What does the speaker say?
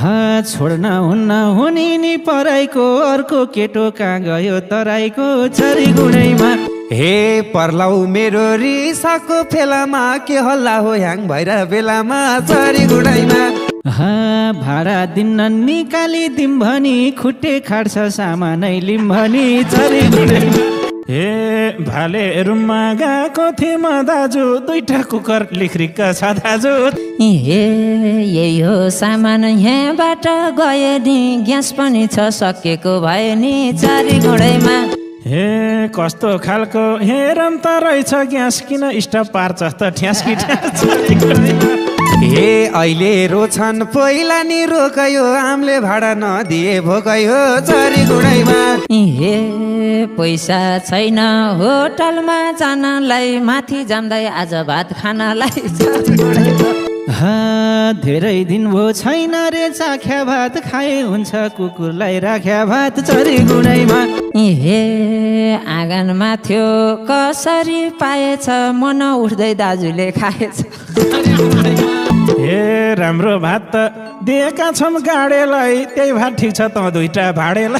छोड्न हुन्न हुने नि पराइको अर्को केटो कहाँ गयो तराईको छरी गुडैमा। हे पर्लाउ मेरो रिसाको फेलामा के हल्ला हो ह्याङ भएर बेलामा छरी गुडैमा। भाडा दिन्न निकाली दिम भनी खुट्टे खाड्छ सामानै लिम भनी छरी गुडैमा। हे भाले रुममा गएको थिएँ म दाजु दुईटा कुकर लिखरिक्क छ दाजु। हे यही हो सामान यहाँबाट गयो नि ग्यास पनि छ सकेको भयो नि चारी घोडैमा। हे कस्तो खालको हेरम त रहेछ ग्यास किन स्टप पार्छ त ठ्यास्की ठ्यास। हे अहिले रोछन् पहिला नि रोकयो आमले भाडा नदिए भोकयो छरी गुडैमा। हे पैसा छैन होटलमा जानलाई माथि जाम्दै आज भात खानलाई चारी घोडैमा। धेरै दिन भो छैन रे चाख्या भात खाए हुन्छ कुकुरलाई राख्या भात चरी गुडैमा। हे आँगनमा थियो कसरी पाएछ मन उठ्दै दाजुले खाएछ। हे राम्रो भात त दिएका छौँ गाडेलाई त्यही भात ठिक छ त दुईटा भाडेलाई।